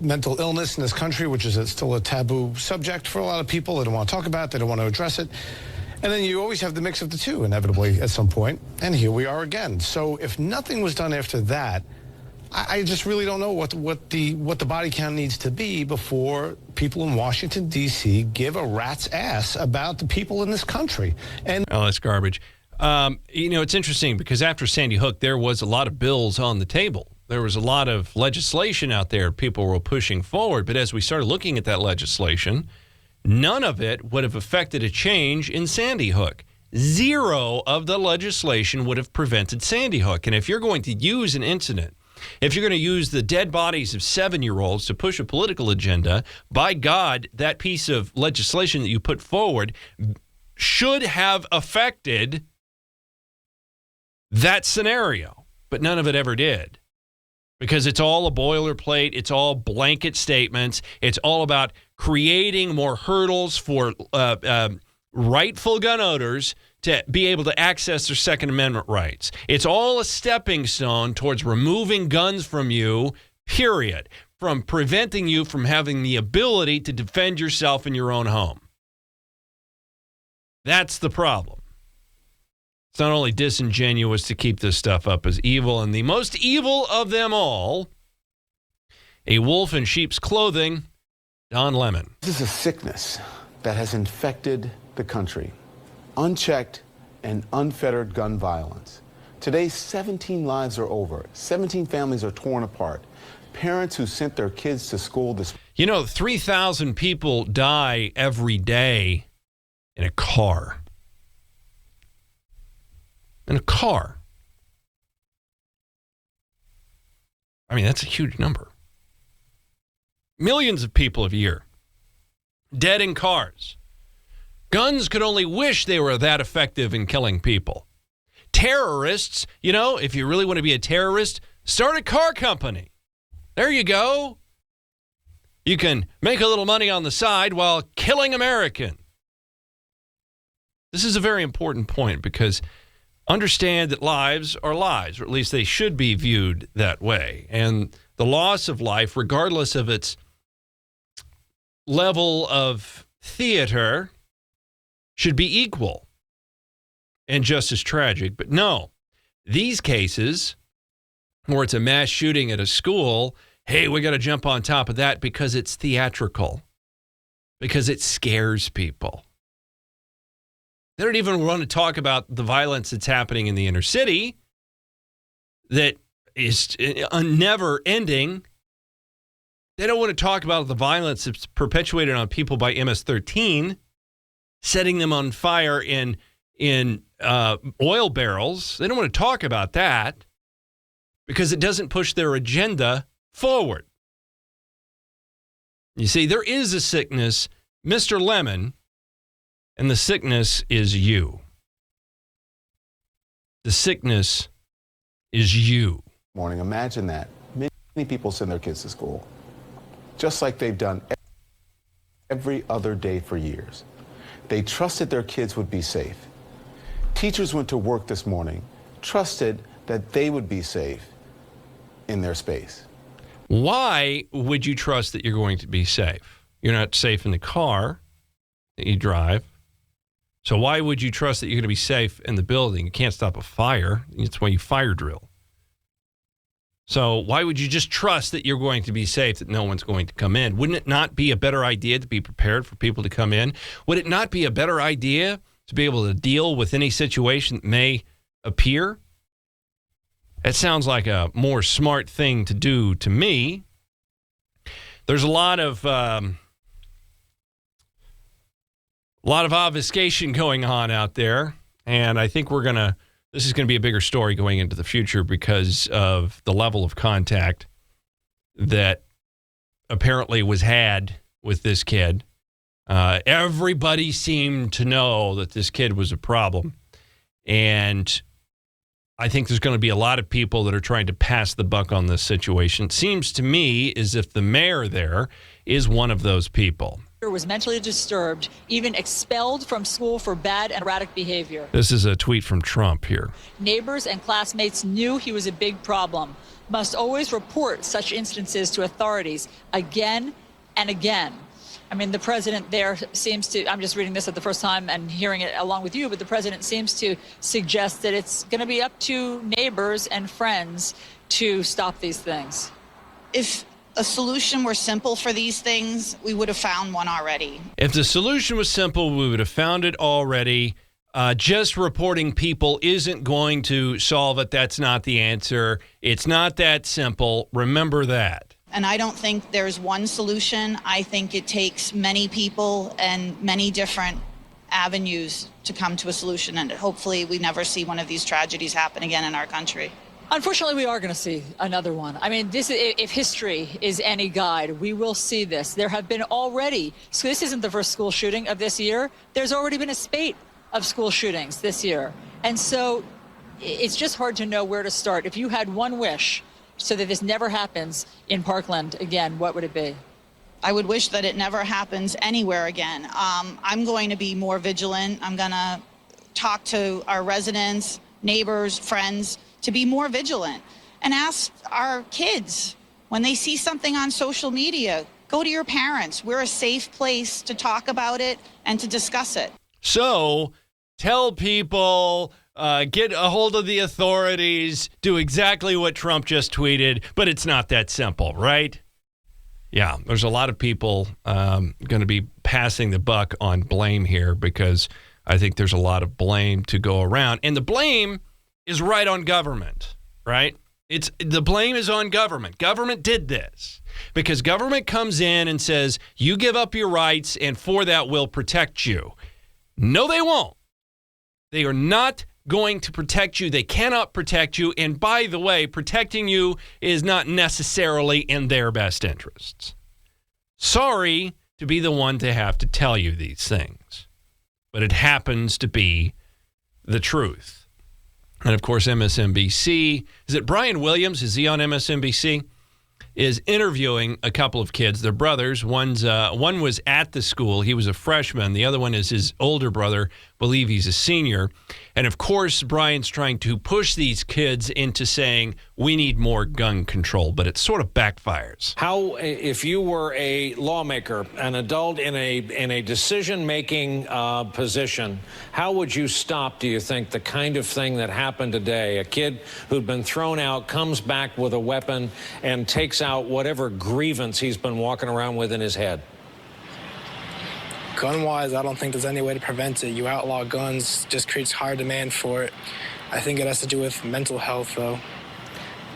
mental illness in this country, which is still a taboo subject for a lot of people. They don't want to talk about it. They don't want to address it. And then you always have the mix of the two, inevitably, at some point. And here we are again. So if nothing was done after that, I just really don't know what the body count needs to be before people in Washington, D.C. give a rat's ass about the people in this country. And that's garbage. It's interesting because after Sandy Hook, there was a lot of bills on the table. There was a lot of legislation out there people were pushing forward. But as we started looking at that legislation, none of it would have affected a change in Sandy Hook. Zero of the legislation would have prevented Sandy Hook. And if you're going to use an incident, if you're going to use the dead bodies of 7-year-olds to push a political agenda, by God, that piece of legislation that you put forward should have affected that scenario. But none of it ever did. Because it's all a boilerplate. It's all blanket statements. It's all about creating more hurdles for rightful gun owners to be able to access their Second Amendment rights. It's all a stepping stone towards removing guns from you, period, from preventing you from having the ability to defend yourself in your own home. That's the problem. It's not only disingenuous to keep this stuff up as evil, and the most evil of them all, a wolf in sheep's clothing, Don Lemon. This is a sickness that has infected the country. Unchecked and unfettered gun violence. Today, 17 lives are over. 17 families are torn apart. Parents who sent their kids to school this... 3,000 people die every day in a car. In a car. I mean, that's a huge number. Millions of people a year dead in cars. Guns could only wish they were that effective in killing people. Terrorists, if you really want to be a terrorist, start a car company. There you go. You can make a little money on the side while killing Americans. This is a very important point because understand that lives are lives, or at least they should be viewed that way. And the loss of life, regardless of its level of theater, should be equal and just as tragic. But no, these cases where it's a mass shooting at a school, hey, we got to jump on top of that because it's theatrical, because it scares people. They don't even want to talk about the violence that's happening in the inner city that is never ending. They don't want to talk about the violence that's perpetuated on people by MS-13, setting them on fire in oil barrels. They don't want to talk about that because it doesn't push their agenda forward. You see, there is a sickness, Mr. Lemon, and the sickness is you. The sickness is you. Morning, imagine that. Many people send their kids to school, just like they've done every other day for years. They trusted their kids would be safe. Teachers went to work this morning, trusted that they would be safe in their space. Why would you trust that you're going to be safe? You're not safe in the car that you drive. So why would you trust that you're going to be safe in the building? You can't stop a fire. That's why you fire drill. So why would you just trust that you're going to be safe, that no one's going to come in? Wouldn't it not be a better idea to be prepared for people to come in? Would it not be a better idea to be able to deal with any situation that may appear? It sounds like a more smart thing to do to me. There's a lot of obfuscation going on out there, and I think this is going to be a bigger story going into the future because of the level of contact that apparently was had with this kid. Everybody seemed to know that this kid was a problem, and I think there's going to be a lot of people that are trying to pass the buck on this situation. It seems to me as if the mayor there is one of those people. Was mentally disturbed, even expelled from school for bad and erratic behavior. This is a tweet from Trump here. Neighbors and classmates knew he was a big problem. Must always report such instances to authorities again and again. I mean, the president there seems to, I'm just reading this at the first time and hearing it along with you, but the president seems to suggest that it's going to be up to neighbors and friends to stop these things. If a solution were simple for these things, we would have found one already. If the solution was simple, we would have found it already. Just reporting people isn't going to solve it. That's not the answer. It's not that simple. Remember that. And I don't think there's one solution. I think it takes many people and many different avenues to come to a solution. And hopefully we never see one of these tragedies happen again in our country. Unfortunately, we are going to see another one. I mean, if history is any guide, we will see this. There have been already, so this isn't the first school shooting of this year. There's already been a spate of school shootings this year. And so it's just hard to know where to start. If you had one wish so that this never happens in Parkland again, what would it be? I would wish that it never happens anywhere again. I'm going to be more vigilant. I'm going to talk to our residents, neighbors, friends to be more vigilant and ask our kids when they see something on social media, go to your parents. We're a safe place to talk about it and to discuss it. So tell people, get a hold of the authorities, do exactly what Trump just tweeted, but it's not that simple, right? Yeah, there's a lot of people going to be passing the buck on blame here because I think there's a lot of blame to go around. And the blame is right on government, right? The blame is on government. Government did this because government comes in and says, you give up your rights and for that we'll protect you. No, they won't. They are not going to protect you. They cannot protect you. And by the way, protecting you is not necessarily in their best interests. Sorry to be the one to have to tell you these things, but it happens to be the truth. And of course, MSNBC, is it Brian Williams? Is he on MSNBC? Is interviewing a couple of kids. They're brothers. One was at the school. He was a freshman. The other one is his older brother. Believe he's a senior. And of course, Brian's trying to push these kids into saying, we need more gun control, but it sort of backfires. How, if you were a lawmaker, an adult in a decision-making position, how would you stop, do you think, the kind of thing that happened today? A kid who'd been thrown out comes back with a weapon and takes out whatever grievance he's been walking around with in his head. Gun-wise, I don't think there's any way to prevent it. You outlaw guns, just creates higher demand for it. I think it has to do with mental health, though.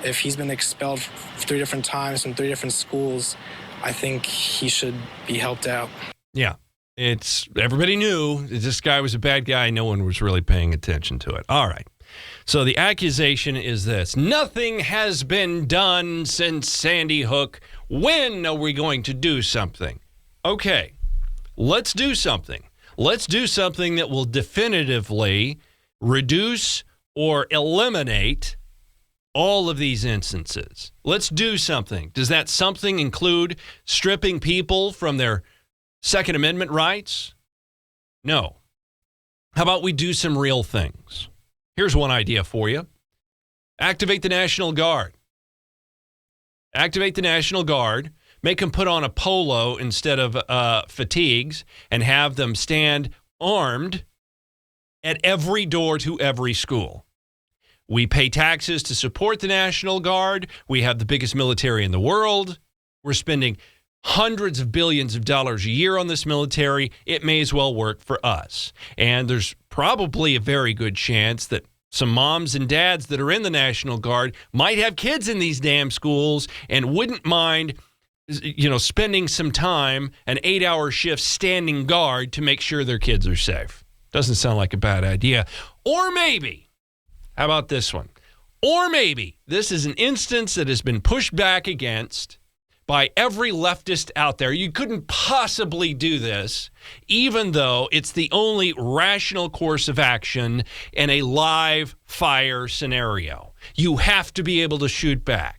If he's been expelled 3 different times from 3 different schools, I think he should be helped out. Yeah, everybody knew this guy was a bad guy. No one was really paying attention to it. All right. So the accusation is this: nothing has been done since Sandy Hook. When are we going to do something? Okay. Let's do something. Let's do something that will definitively reduce or eliminate all of these instances. Let's do something. Does that something include stripping people from their Second Amendment rights? No. How about we do some real things? Here's one idea for you. Activate the National Guard. Activate the National Guard. Make them put on a polo instead of fatigues and have them stand armed at every door to every school. We pay taxes to support the National Guard. We have the biggest military in the world. We're spending hundreds of billions of dollars a year on this military. It may as well work for us. And there's probably a very good chance that some moms and dads that are in the National Guard might have kids in these damn schools and wouldn't mind spending some time, an 8-hour shift standing guard to make sure their kids are safe. Doesn't sound like a bad idea. Or maybe, how about this one? Or maybe this is an instance that has been pushed back against by every leftist out there. You couldn't possibly do this, even though it's the only rational course of action in a live fire scenario. You have to be able to shoot back.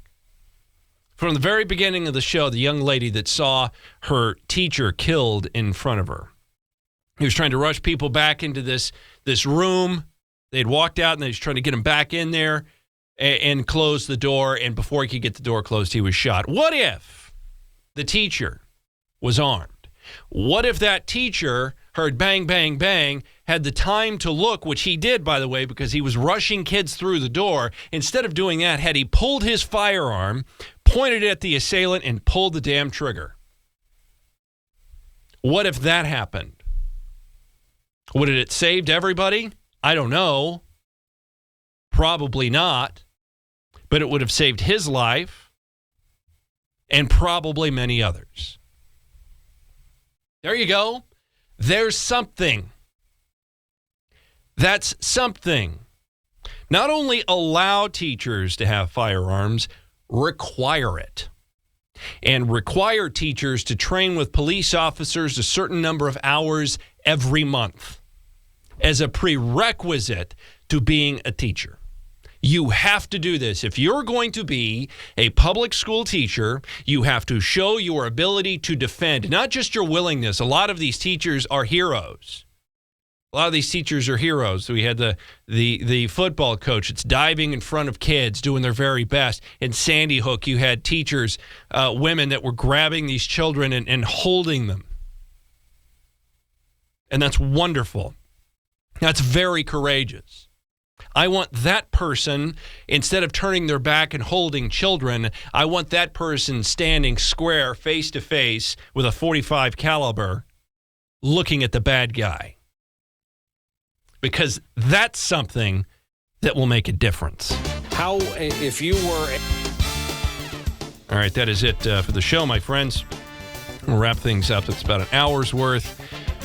From the very beginning of the show, the young lady that saw her teacher killed in front of her. He was trying to rush people back into this room. They'd walked out, and they was trying to get him back in there and close the door. And before he could get the door closed, he was shot. What if the teacher was armed? What if that teacher heard bang, bang, bang, had the time to look, which he did, by the way, because he was rushing kids through the door. Instead of doing that, had he pulled his firearm, pointed at the assailant, and pulled the damn trigger? What if that happened? Would it have saved everybody? I don't know. Probably not. But it would have saved his life and probably many others. There you go. There's something. That's something. Not only allow teachers to have firearms, require it. And require teachers to train with police officers a certain number of hours every month as a prerequisite to being a teacher. You have to do this. If you're going to be a public school teacher, you have to show your ability to defend, not just your willingness. A lot of these teachers are heroes. We had the football coach that's diving in front of kids, doing their very best. In Sandy Hook, you had teachers, women that were grabbing these children and holding them. And that's wonderful. That's very courageous. I want that person, instead of turning their back and holding children, I want that person standing square, face to face with a .45 caliber, looking at the bad guy. Because that's something that will make a difference. How, if you were... All right, that is it for the show, my friends. We'll wrap things up. It's about an hour's worth.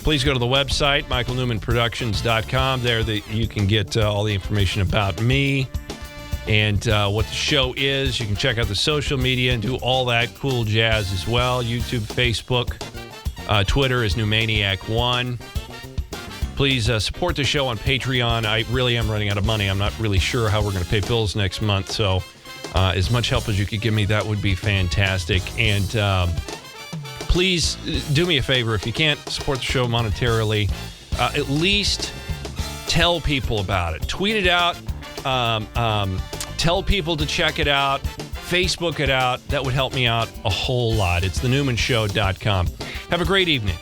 Please go to the website, michaelnewmanproductions.com. There you can get all the information about me and what the show is. You can check out the social media and do all that cool jazz as well. YouTube, Facebook, Twitter is Newmaniac1. Please support the show on Patreon. I really am running out of money. I'm not really sure how we're going to pay bills next month. So as much help as you could give me, that would be fantastic. And please do me a favor. If you can't support the show monetarily, at least tell people about it. Tweet it out. Tell people to check it out. Facebook it out. That would help me out a whole lot. It's thenewmanshow.com. Have a great evening.